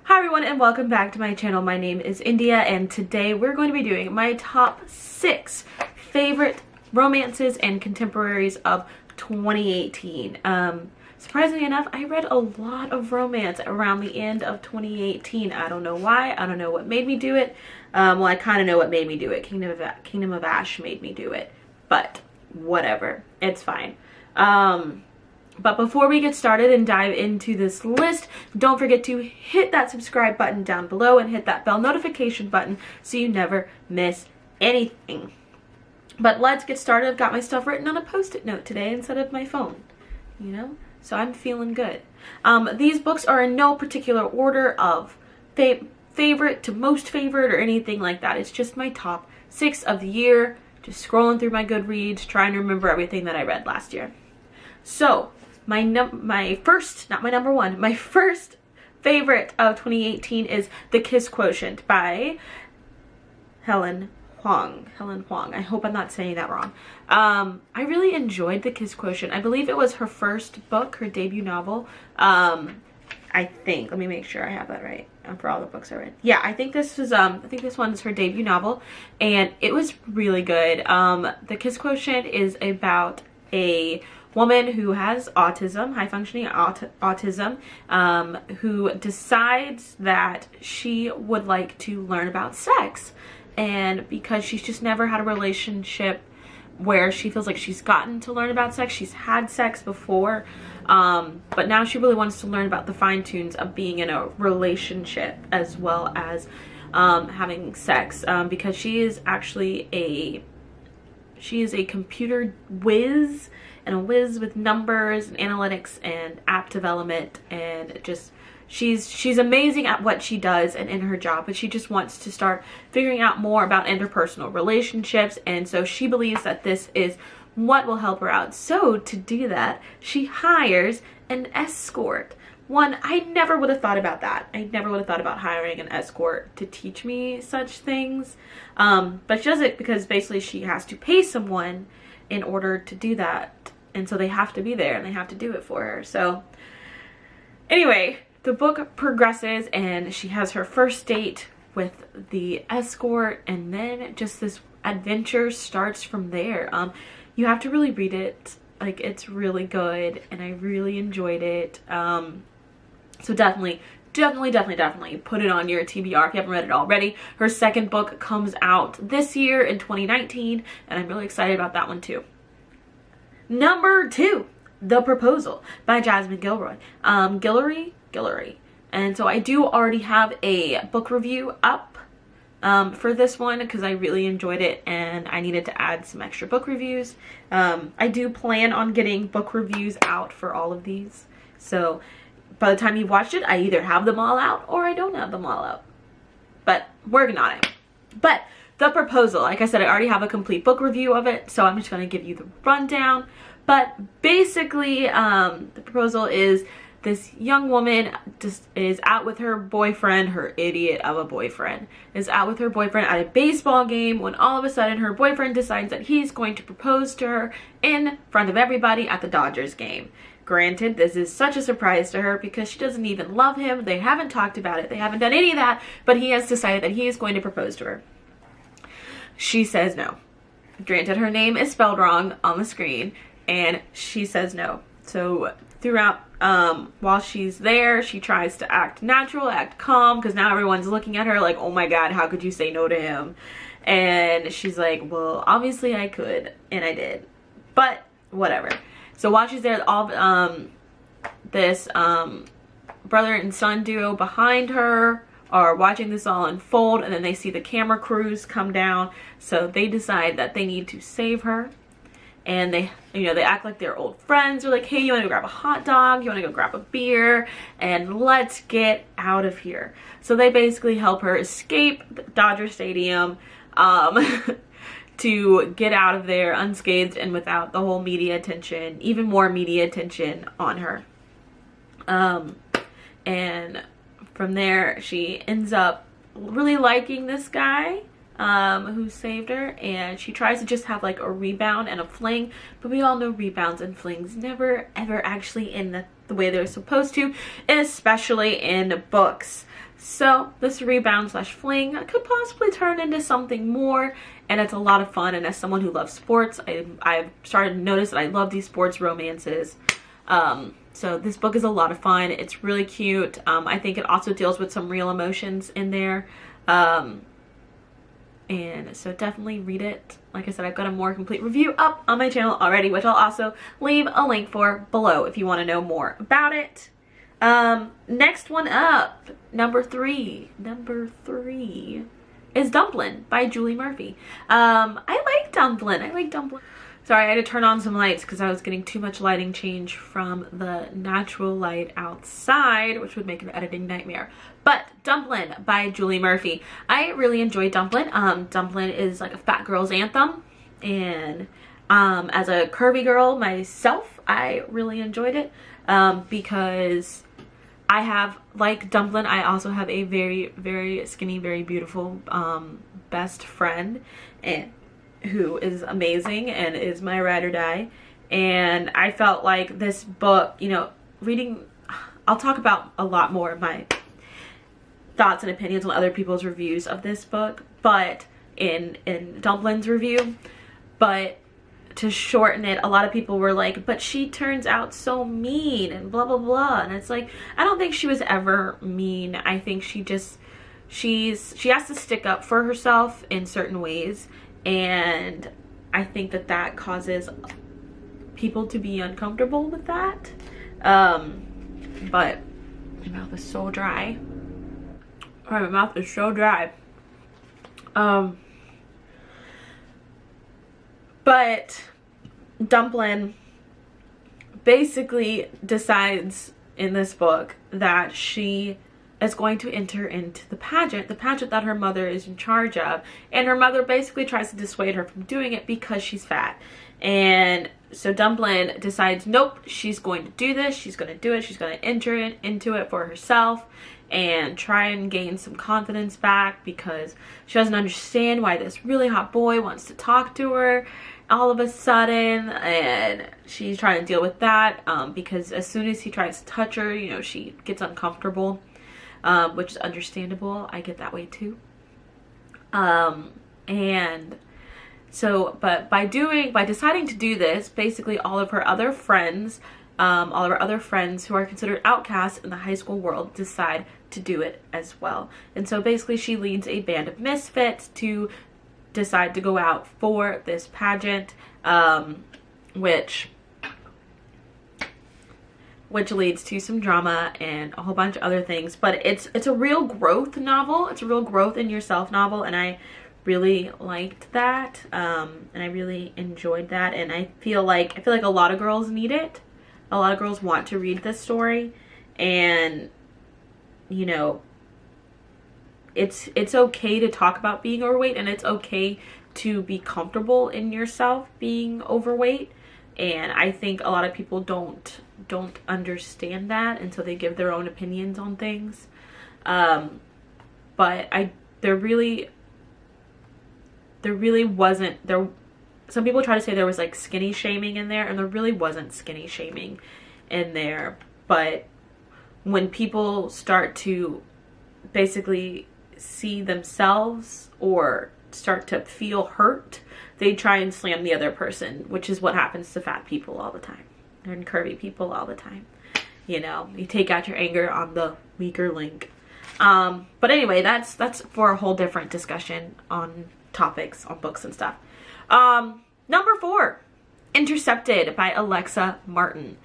Hi everyone and welcome back to my channel. My name is India and today we're going to be doing my top 6 favorite romances and contemporaries of 2018. Surprisingly enough, I read a lot of romance around the end of 2018. I don't know why. I don't know what made me do it. Well, I kind of know what made me do it. Kingdom of Ash made me do it. But whatever. It's fine. But before we get started and dive into this list, don't forget to hit that subscribe button down below and hit that bell notification button so you never miss anything. But let's get started. I've got my stuff written on a post-it note today instead of my phone, you know? So I'm feeling good. These books are in no particular order of favorite to most favorite or anything like that. It's just my top 6 of the year, just scrolling through my Goodreads, trying to remember everything that I read last year. So, my first favorite of 2018 is The Kiss Quotient by Helen Huang. I hope I'm not saying that wrong. I really enjoyed The Kiss Quotient. I believe it was her first book, her debut novel. I think. Let me make sure I have that right for all the books I read. Yeah, I think this was I think this one is her debut novel, and it was really good. The Kiss Quotient is about a woman who has autism, high functioning autism, who decides that she would like to learn about sex. And because she's just never had a relationship where she feels like she's gotten to learn about sex, she's had sex before, but now she really wants to learn about the fine tunes of being in a relationship as well as having sex, because she is actually a computer whiz, and a whiz with numbers and analytics and app development, and just she's amazing at what she does and in her job, but she just wants to start figuring out more about interpersonal relationships, and so she believes that this is what will help her out. So to do that, she hires an escort. One, I never would have thought about that. I never would have thought about hiring an escort to teach me such things. But she does it because basically she has to pay someone in order to do that. And so they have to be there and they have to do it for her. So anyway, the book progresses and she has her first date with the escort, and then just this adventure starts from there. You have to really read it. Like, it's really good and I really enjoyed it. So definitely put it on your TBR if you haven't read it already. Her second book comes out this year in 2019, and I'm really excited about that one too. Number 2, The Proposal by Jasmine Guillory. And so I do already have a book review up for this one because I really enjoyed it and I needed to add some extra book reviews. I do plan on getting book reviews out for all of these. So by the time you've watched it, I either have them all out or I don't have them all out. But working on it. But The Proposal, like I said, I already have a complete book review of it, so I'm just going to give you the rundown. But basically, The Proposal is this young woman just is out with her boyfriend, her idiot of a boyfriend, is out with her boyfriend at a baseball game when all of a sudden her boyfriend decides that he's going to propose to her in front of everybody at the Dodgers game. Granted, this is such a surprise to her because she doesn't even love him. They haven't talked about it. They haven't done any of that, but he has decided that he is going to propose to her. She says no. Granted, her name is spelled wrong on the screen, and she says no. So throughout, while she's there, she tries to act natural, act calm, because now everyone's looking at her like, oh my god, how could you say no to him? And she's like, well, obviously I could, and I did. But whatever. So while she's there, all this brother and son duo behind her are watching this all unfold, and then they see the camera crews come down, so they decide that they need to save her. And they act like they're old friends. They're like, hey, you want to go grab a hot dog? You want to go grab a beer? And let's get out of here. So they basically help her escape the Dodger Stadium to get out of there unscathed and without the whole media attention, even more media attention on her. And from there, she ends up really liking this guy who saved her, and she tries to just have like a rebound and a fling, but we all know rebounds and flings never ever actually end the way they're supposed to, and especially in books. So this rebound slash fling could possibly turn into something more, and it's a lot of fun. And as someone who loves sports, I've started to notice that I love these sports romances. So this book is a lot of fun. It's really cute. I think it also deals with some real emotions in there. And so definitely read it. Like I said, I've got a more complete review up on my channel already, which I'll also leave a link for below if you want to know more about it. Next one up, number three is Dumplin by Julie Murphy. I like Dumplin. Sorry, I had to turn on some lights because I was getting too much lighting change from the natural light outside, which would make an editing nightmare. But Dumplin by Julie Murphy. I really enjoy Dumplin. Dumplin is like a fat girl's anthem. And as a curvy girl myself, I really enjoyed it because I have, like Dumplin, I also have a very, very skinny, very beautiful best friend, and who is amazing and is my ride or die. And I felt like this book, you know, reading, I'll talk about a lot more of my thoughts and opinions on other people's reviews of this book, but in Dumplin's review. But to shorten it, a lot of people were like, but she turns out so mean and blah blah blah. And it's like, I don't think she was ever mean. I think she just, she has to stick up for herself in certain ways, and I think that that causes people to be uncomfortable with that. But my mouth is so dry. Alright, my mouth is so dry. But Dumplin basically decides in this book that she is going to enter into the pageant that her mother is in charge of, and her mother basically tries to dissuade her from doing it because she's fat. And so Dumplin decides, nope, she's going to do this, she's going to do it, she's going to enter into it for herself and try and gain some confidence back, because she doesn't understand why this really hot boy wants to talk to her all of a sudden, and she's trying to deal with that because as soon as he tries to touch her, you know, she gets uncomfortable, which is understandable. I get that way too. And so, but by deciding to do this, basically all of her other friends who are considered outcasts in the high school world decide to do it as well. And so basically she leads a band of misfits to decide to go out for this pageant, which leads to some drama and a whole bunch of other things. But it's a real growth novel. It's a real growth in yourself novel, and I really liked that, and I really enjoyed that. And I feel like a lot of girls need it. A lot of girls want to read this story, and you know, it's okay to talk about being overweight, and it's okay to be comfortable in yourself being overweight. And I think a lot of people don't understand that, and so they give their own opinions on things. But there really wasn't, some people try to say there was like skinny shaming in there, and there really wasn't skinny shaming in there. But when people start to basically see themselves or start to feel hurt, they try and slam the other person, which is what happens to fat people all the time and curvy people all the time. You know, you take out your anger on the weaker link. But anyway, that's for a whole different discussion on topics on books and stuff. Number 4, Intercepted by Alexa Martin.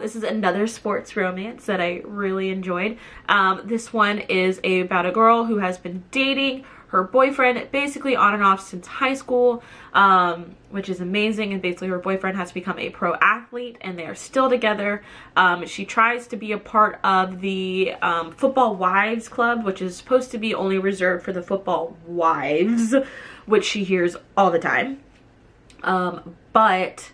This is another sports romance that I really enjoyed. This one is about a girl who has been dating her boyfriend basically on and off since high school, which is amazing. And basically her boyfriend has become a pro athlete, and they are still together. She tries to be a part of the Football Wives Club, which is supposed to be only reserved for the football wives, which she hears all the time. But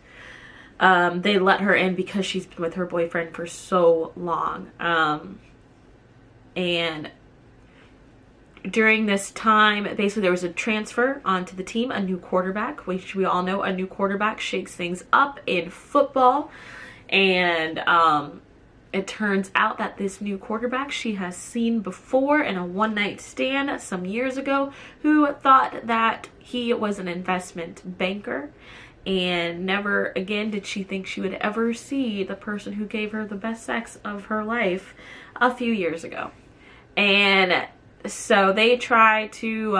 they let her in because she's been with her boyfriend for so long. And during this time, basically there was a transfer onto the team, a new quarterback, which we all know a new quarterback shakes things up in football. And it turns out that this new quarterback she has seen before in a one-night stand some years ago, who thought that he was an investment banker, and never again did she think she would ever see the person who gave her the best sex of her life a few years ago. And so they try to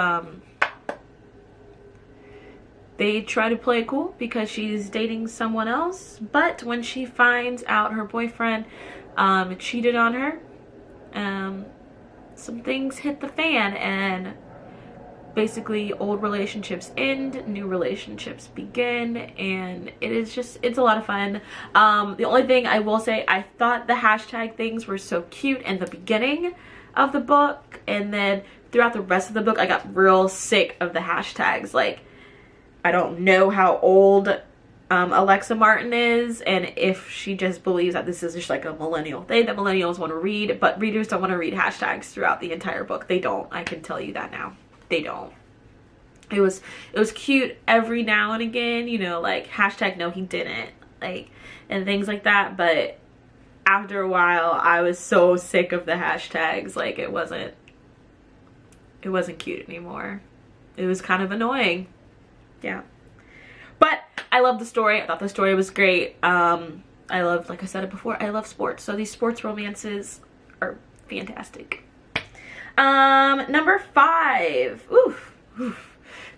play it cool because she's dating someone else, but when she finds out her boyfriend cheated on her, some things hit the fan, and basically old relationships end, new relationships begin, and it's a lot of fun. The only thing I will say, I thought the hashtag things were so cute in the beginning of the book, and then throughout the rest of the book I got real sick of the hashtags. Like, I don't know how old Alexa Martin is, and if she just believes that this is just like a millennial thing that millennials want to read, but readers don't want to read hashtags throughout the entire book. They don't. I can tell you that now. They don't. It was cute every now and again, you know, like hashtag no he didn't, like, and things like that, but after a while I was so sick of the hashtags. Like, it wasn't cute anymore. It was kind of annoying. Yeah, but I love the story. I thought the story was great. I love, like I said it before, I love sports, so these sports romances are fantastic. Number 5. Oof.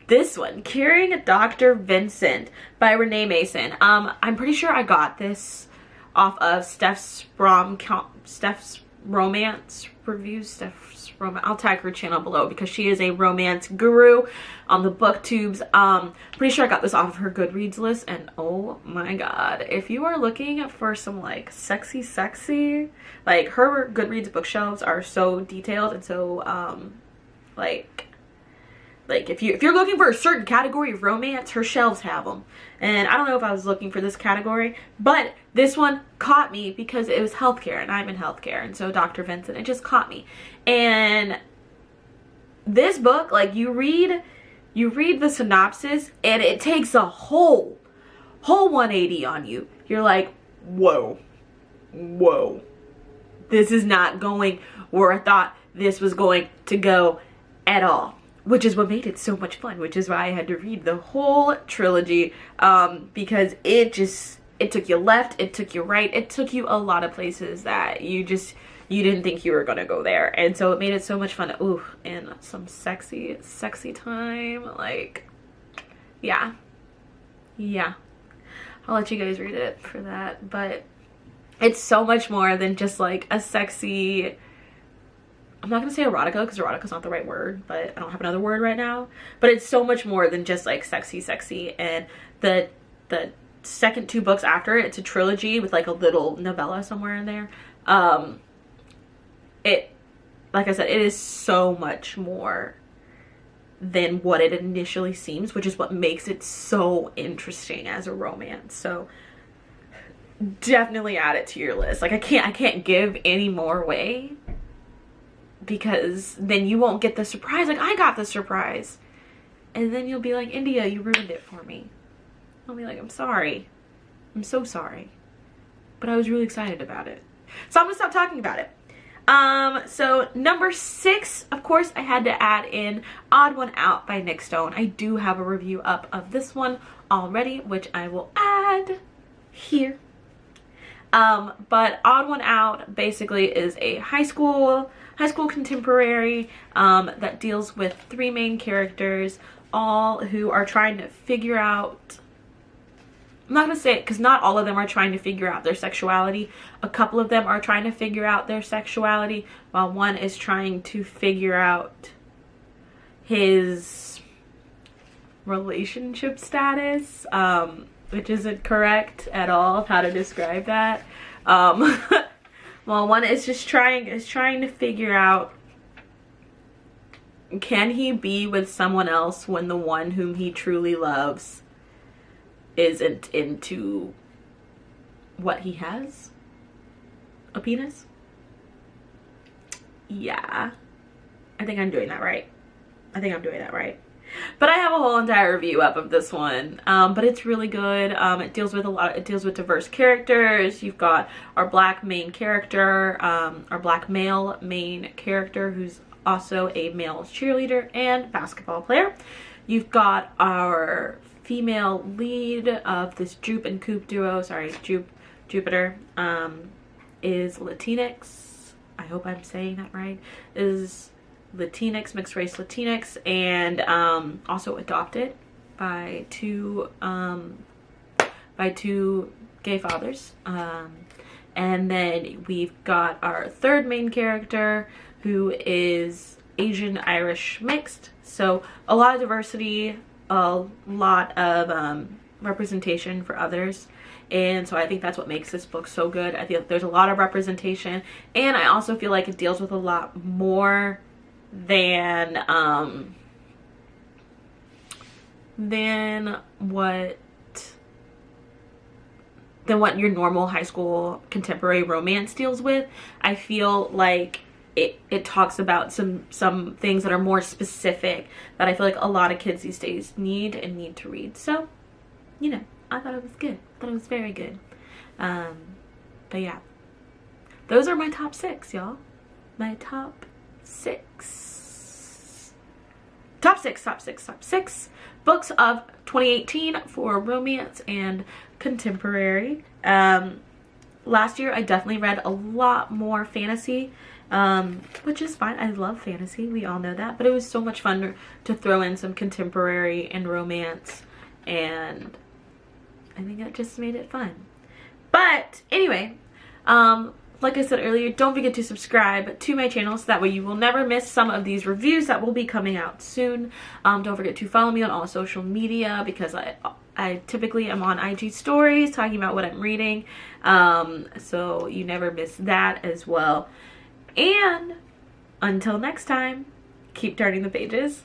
This one, Curing Dr. Vincent by Renee Mason. I'm pretty sure I got this off of Steph's romance reviews. I'll tag her channel below because she is a romance guru on the BookTubes. Pretty sure I got this off of her Goodreads list, and oh my god, if you are looking for some like sexy, like, her Goodreads bookshelves are so detailed and so like if you're looking for a certain category of romance, her shelves have them. And I don't know if I was looking for this category, but this one caught me because it was healthcare, and I'm in healthcare, and so Dr. Vincent, it just caught me. And this book, like, you read the synopsis and it takes a whole 180 on you. You're like, whoa, this is not going where I thought this was going to go at all. Which is what made it so much fun, which is why I had to read the whole trilogy, because it took you left, it took you right, it took you a lot of places that you didn't think you were gonna go there, and so it made it so much fun. Ooh, and some sexy time, like, yeah, I'll let you guys read it for that, but it's so much more than just like a sexy, I'm not gonna say erotica because erotica's not the right word, but I don't have another word right now. But it's so much more than just like sexy. And the second 2 books after it, it's a trilogy with like a little novella somewhere in there. It, like I said, it is so much more than what it initially seems, which is what makes it so interesting as a romance. So definitely add it to your list. Like, I can't give any more away, because then you won't get the surprise. Like, I got the surprise, and then you'll be like, India, you ruined it for me. I'll be like, I'm sorry, I'm so sorry, but I was really excited about it, so I'm gonna stop talking about it. So number 6, of course, I had to add in Odd One Out by Nick Stone. I do have a review up of this one already, which I will add here. But Odd One Out basically is a high school contemporary that deals with 3 main characters, all who are trying to figure out, I'm not gonna say it because not all of them are trying to figure out their sexuality. A couple of them are trying to figure out their sexuality, while one is trying to figure out his relationship status, which isn't correct at all of how to describe that. Well, one is just trying to figure out, can he be with someone else when the one whom he truly loves isn't into what he has? A penis? Yeah. I think I'm doing that right. But I have a whole entire review up of this one. But it's really good. It deals with diverse characters. You've got our black main character, our black male main character, who's also a male cheerleader and basketball player. You've got our female lead of this Jupe and Coop duo. Sorry, Jupiter is Latinx. I hope I'm saying that right. Is Latinx, mixed race Latinx, and also adopted by two gay fathers. And then we've got our third main character, who is Asian Irish mixed. So a lot of diversity, a lot of representation for others. And so I think that's what makes this book so good. I feel like there's a lot of representation, and I also feel like it deals with a lot more than what your normal high school contemporary romance deals with. I feel like it talks about some things that are more specific that I feel like a lot of kids these days need to read. So, you know, I thought it was good. I thought it was very good. But yeah, those are my top 6, y'all. My top 6 books of 2018 for romance and contemporary. Last year I definitely read a lot more fantasy, which is fine. I love fantasy, we all know that, but it was so much fun to throw in some contemporary and romance, and I think that just made it fun. But anyway, like I said earlier, don't forget to subscribe to my channel so that way you will never miss some of these reviews that will be coming out soon. Don't forget to follow me on all social media, because I typically am on IG stories talking about what I'm reading, so you never miss that as well. And until next time, keep turning the pages.